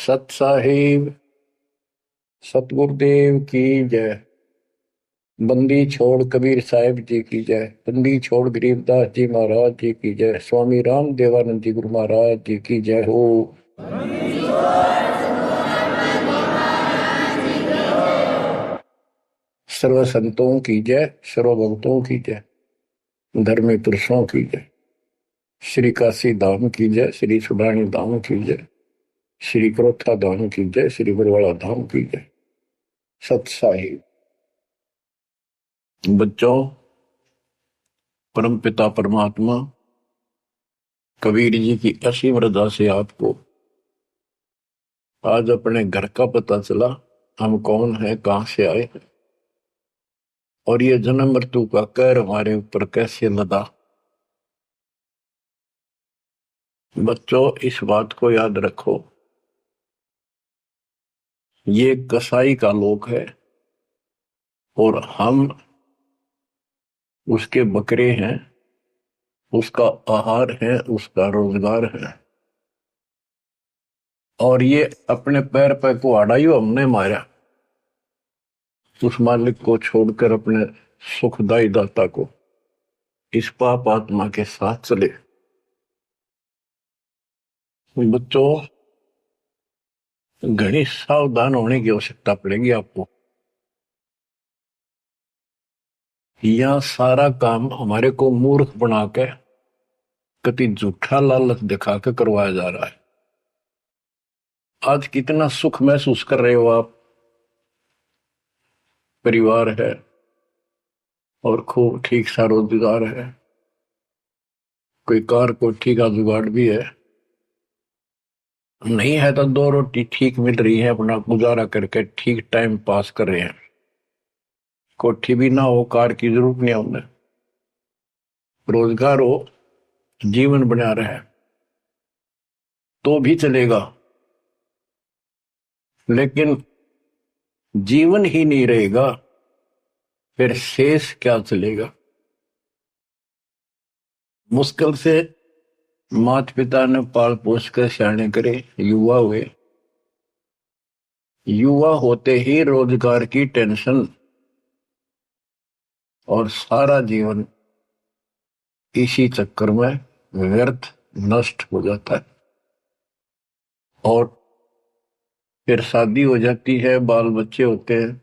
सत साहिब सतगुरुदेव की जय। बंदी छोड़ कबीर साहिब जी की जय। बंदी छोड़ गरीबदास जी महाराज जी की जय। स्वामी राम देवानंद जी गुरु महाराज जी की जय हो। सर्व संतों की जय, सर्व भक्तों की जय, धर्मी पुरुषों की जय। श्री काशी धाम की जय, श्री सुब्राणी धाम की जय, श्री क्रोथा धाम की जय, श्री बरवाड़ा धाम की जय। सत साहिब बच्चों, परम पिता परमात्मा कबीर जी की असीम रजा से आपको आज अपने घर का पता चला। हम कौन है, कहां से आए हैं और ये जन्म मृत्यु का कहर हमारे ऊपर कैसे लदा। बच्चों, इस बात को याद रखो, ये कसाई का लोक है और हम उसके बकरे हैं, उसका आहार है, उसका रोजगार है। और ये अपने पैर पे कुहाड़ा ही हमने मारा, उस मालिक को छोड़कर अपने सुखदाई दाता को इस पाप आत्मा के साथ चले। बच्चों, घनी सावधान होने की आवश्यकता पड़ेगी आपको। यह सारा काम हमारे को मूर्ख बना के कति झूठा लालच दिखा के करवाया जा रहा है। आज कितना सुख महसूस कर रहे हो आप, परिवार है और खूब ठीक सा रोजगार है, कोई कार को ठीक का जुगाड़ भी है, नहीं है तो दो रोटी ठीक मिल रही है, अपना गुजारा करके ठीक टाइम पास कर रहे हैं। कोठी भी ना हो, कार की जरूरत नहीं है उन्हें, रोजगार हो, जीवन बना रहे तो भी चलेगा। लेकिन जीवन ही नहीं रहेगा, फिर शेष क्या चलेगा। मुश्किल से माता पिता ने पाल पोस कर सियाने करे, युवा हुए, युवा होते ही रोजगार की टेंशन और सारा जीवन इसी चक्कर में व्यर्थ नष्ट हो जाता है। और फिर शादी हो जाती है, बाल बच्चे होते हैं,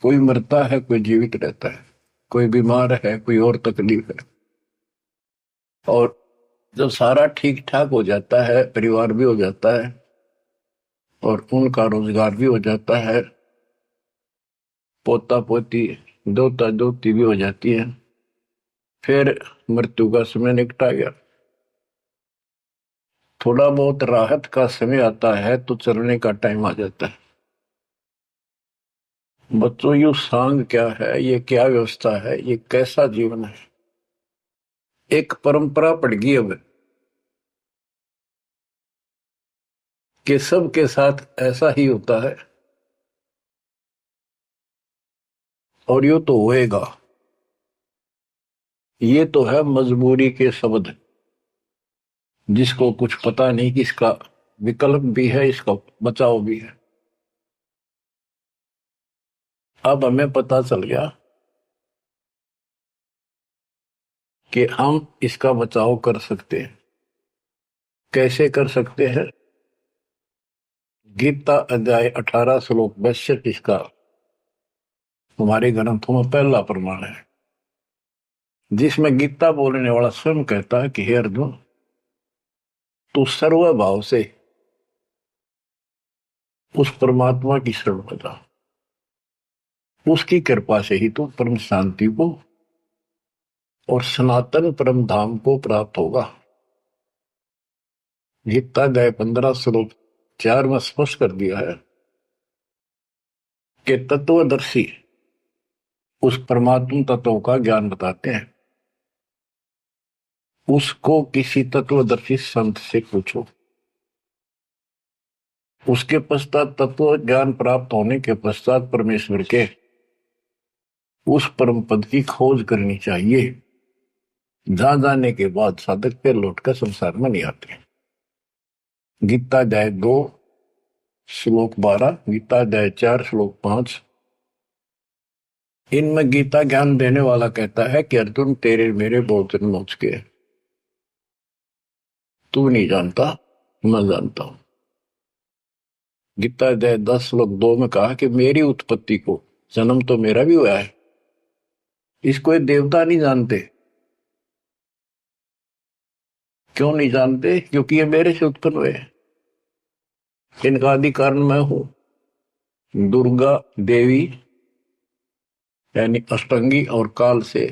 कोई मरता है, कोई जीवित रहता है, कोई बीमार है, कोई और तकलीफ है। और जब सारा ठीक ठाक हो जाता है, परिवार भी हो जाता है और उनका रोजगार भी हो जाता है, पोता पोती दोता दोती भी हो जाती है, फिर मृत्यु का समय निकटा गया। थोड़ा बहुत राहत का समय आता है तो चलने का टाइम आ जाता है। बच्चों, यू सांग क्या है, ये क्या व्यवस्था है, ये कैसा जीवन है। एक परंपरा पड़ गई अब कि सबके साथ ऐसा ही होता है और यो तो होएगा। ये तो है मजबूरी के शब्द, जिसको कुछ पता नहीं कि इसका विकल्प भी है, इसका बचाव भी है। अब हमें पता चल गया कि हम इसका बचाव कर सकते हैं। कैसे कर सकते हैं? गीता अध्याय 18 श्लोक 62 इसका हमारे ग्रंथों में पहला प्रमाण है, जिसमें गीता बोलने वाला स्वयं कहता है कि हे अर्जुन, तू सर्व भाव से उस परमात्मा की शरण में जा, उसकी कृपा से ही तू परम शांति को और सनातन परम धाम को प्राप्त होगा। गीता अध्याय 15 श्लोक 4 में स्पष्ट कर दिया है कि तत्वदर्शी उस परमात्मा तत्व का ज्ञान बताते हैं। उसको किसी तत्वदर्शी संत से पूछो। उसके पश्चात तत्व ज्ञान प्राप्त होने के पश्चात परमेश्वर के उस परम पद की खोज करनी चाहिए, जहां जाने के बाद साधक पे लौटकर संसार में नहीं आते। गीता अध्याय 2 श्लोक 12, गीता अध्याय 4 श्लोक 5। इनमें गीता ज्ञान देने वाला कहता है कि अर्जुन तेरे मेरे बहुत जन्म हो चुके हैं, तू नहीं जानता, मैं जानता हूं। गीता अध्याय 10 श्लोक 2 में कहा कि मेरी उत्पत्ति को, जन्म तो मेरा भी हुआ है, इसको ये देवता नहीं जानते। क्यों नहीं जानते? क्योंकि ये मेरे से उत्पन्न हुए, इनका आदि कारण मैं हूं। दुर्गा देवी यानी अष्टंगी और काल से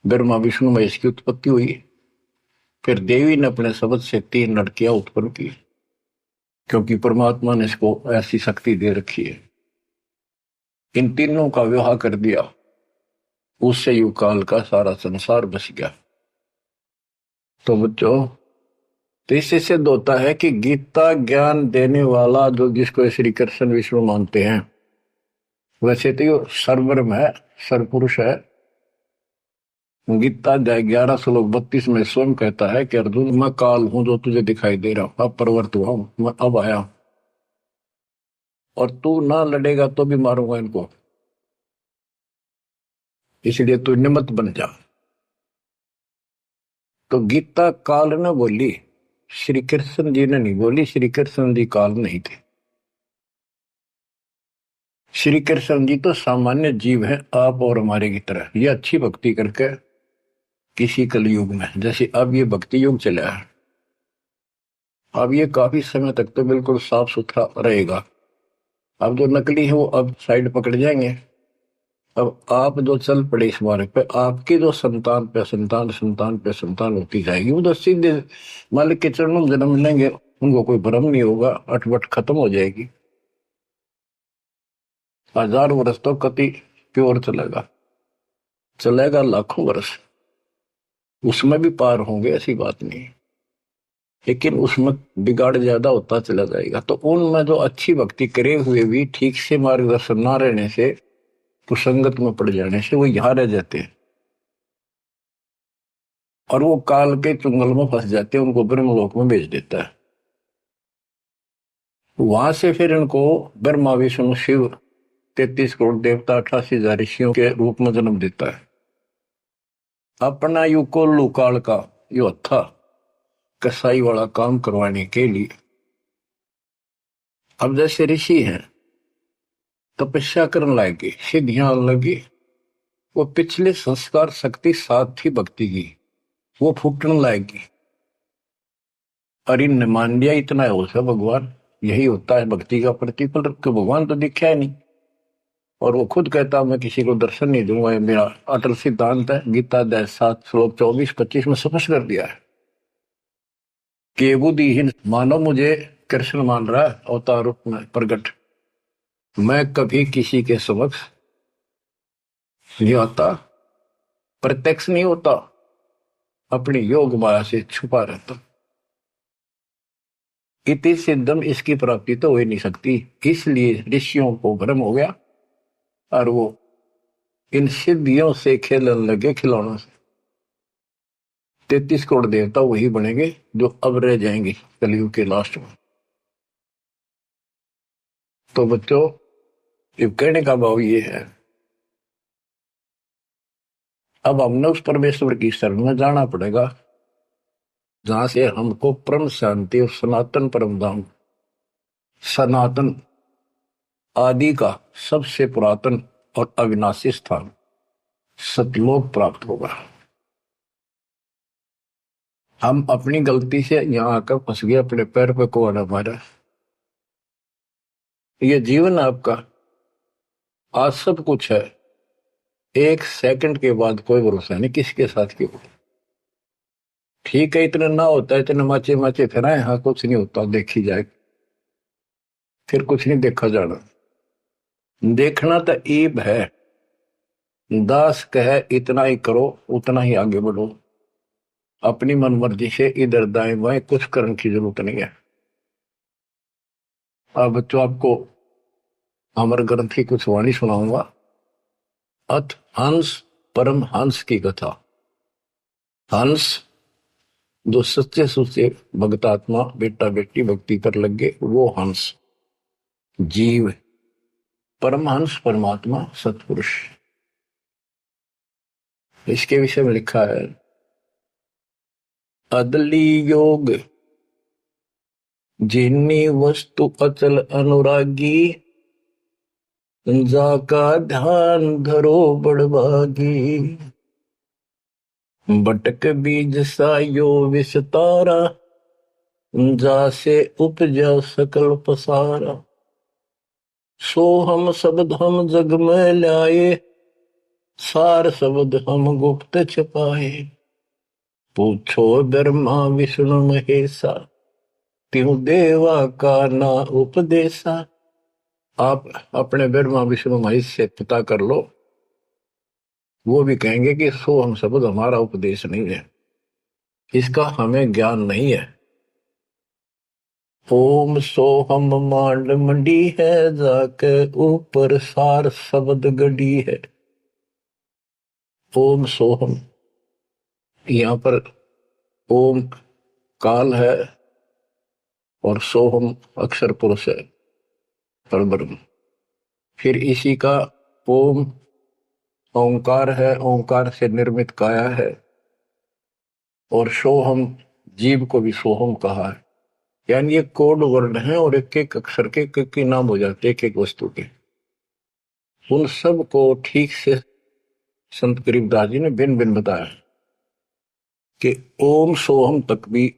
ब्रह्मा विष्णु महेश की उत्पत्ति हुई। फिर देवी ने अपने शब्द से 3 लड़कियां उत्पन्न की, क्योंकि परमात्मा ने इसको ऐसी शक्ति दे रखी है। इन तीनों का विवाह कर दिया, उससे युग काल का सारा संसार बस गया। तो बच्चों, तो इससे सिद्ध होता है कि गीता ज्ञान देने वाला जो, जिसको श्री कृष्ण विष्णु मानते हैं, वैसे तो ये सर्वब्रह्म है, सर्वपुरुष है। गीता अध्याय 11 श्लोक 32 में स्वयं कहता है कि अर्जुन मैं काल हूं जो तुझे दिखाई दे रहा हूं, अब प्रवर्त हुआ हूं, मैं अब आया, और तू ना लड़ेगा तो भी मारूंगा इनको, इसलिए तू निमित्त बन जा। तो गीता काल ने बोली, श्री कृष्ण जी ने नहीं बोली। श्री कृष्ण जी काल नहीं थे। श्री कृष्ण जी तो सामान्य जीव है, आप और हमारे की तरह। ये अच्छी भक्ति करके किसी कलयुग में, जैसे अब ये भक्ति युग चला है, अब ये काफी समय तक तो बिल्कुल साफ सुथरा रहेगा। अब जो नकली है वो अब साइड पकड़ जाएंगे। अब आप जो चल पड़े इस मार्ग पे, आपकी जो संतान पे संतान संतान पे संतान होती जाएगी, वो तो सीधे मालिक के चरणों में जन्म लेंगे, उनको कोई भ्रम नहीं होगा, अटवट खत्म हो जाएगी। 1000 वर्ष तो कति प्योर चलेगा, चलेगा लाखों वर्ष, उसमें भी पार होंगे, ऐसी बात नहीं। लेकिन उसमें बिगाड़ ज्यादा होता चला जाएगा। तो उनमें जो अच्छी भक्ति करे हुए भी ठीक से मार्गदर्शन ना रहने से, कुसंगत में पड़ जाने से वो यहां रह जाते हैं, और वो काल के चुंगल में फंस जाते हैं, उनको ब्रह्मलोक में भेज देता है। वहां से फिर इनको ब्रह्मा विष्णु शिव 33 करोड़ देवता 88,000 ऋषियों के रूप में जन्म देता है। अपना युग काल का यो था कसाई वाला काम करवाने के लिए। अब जैसे ऋषि हैं, तपस्या करने लगे, सिद्धियां लगी, वो पिछले संस्कार शक्ति साथ ही भक्ति की, वो फूटने लगेगी। और इन मान लिया इतना है होता भगवान, यही होता है भक्ति का प्रतिफल, कि भगवान तो दिखा है नहीं। और वो खुद कहता मैं किसी को दर्शन नहीं दूंगा, ये मेरा अटल सिद्धांत है। गीता अध्याय 7 श्लोक 24-25 में स्पष्ट कर दिया है कि बुद्धिहीन मानव मुझे कृष्ण मान रहा है अवतार रूप में प्रकट, मैं कभी किसी के समक्ष नहीं आता, प्रत्यक्ष नहीं होता, अपनी योग माया से छुपा रहता। इति सिद्धम, इसकी प्राप्ति तो हो ही नहीं सकती। इसलिए ऋषियों को भ्रम हो गया और वो इन सिद्धियों से खेलने लगे, खिलौनों से। 33 करोड़ देवता वही बनेंगे जो अब रह जाएंगे कलयुग के लास्ट में। तो बच्चों, ये कहने का भाव ये है, अब हमने उस परमेश्वर की शरण में जाना पड़ेगा जहां से हमको परम शांति और सनातन परम धाम, सनातन आदि का सबसे पुरातन और अविनाशी स्थान सतलोक प्राप्त होगा। हम अपनी गलती से यहां आकर फंस गए, अपने पैर पे कोड़ा मारा। ये जीवन आपका, आज सब कुछ है, 1 सेकंड के बाद कोई भरोसा नहीं किसके साथ क्यों। ठीक है, इतना ना होता है, इतने माचे माचे फिराए, हाँ कुछ नहीं होता, देखी जाए, फिर कुछ नहीं देखा जाना। देखना तो ईब है, दास कहे इतना ही करो, उतना ही आगे बढ़ो, अपनी मन मर्जी से इधर दाएं बाएं कुछ करने की जरूरत नहीं है। अब बच्चों, आपको अमर ग्रंथ की कुछ वाणी सुनाऊंगा। अथ हंस परम हंस की कथा। हंस जो सच्चे सुच्चे भक्तात्मा बेटा बेटी भक्ति कर लगे वो हंस जीव, परमहंस परमात्मा सतपुरुष। इसके विषय में लिखा है, अदली योग जिन्नी वस्तु अचल अनुरागी, जाका ध्यान धरो बड़भागी। बटक बीज सायो विस्तारा, जासे उपजा सकल पसारा। सो हम शब्द हम जग में लाए, सार शब्द हम गुप्त छपाए। पूछो ब्रह्मा विष्णु महेशा, त्यों देवा का ना उपदेशा। आप अपने ब्रह्मा विष्णु महेश से पता कर लो, वो भी कहेंगे कि सो हम शब्द हमारा उपदेश नहीं है, इसका हमें ज्ञान नहीं है। ओम सोहम मांड मंडी है, जाके ऊपर सार शब्द गड़ी है। ओम सोहम, यहाँ पर ओम काल है और सोहम अक्षर पुरुष है परब्रह्म। फिर इसी का ओम ओंकार है, ओंकार से निर्मित काया है। और सोहम जीव को भी सोहम कहा है, यानी ये कोड वर्ड हैं और एक एक अक्षर के एक नाम हो जाते एक एक वस्तु के। उन सब को ठीक से संत गरीबदास जी ने भिन्न भिन्न बताया कि ओम सोहम तक भी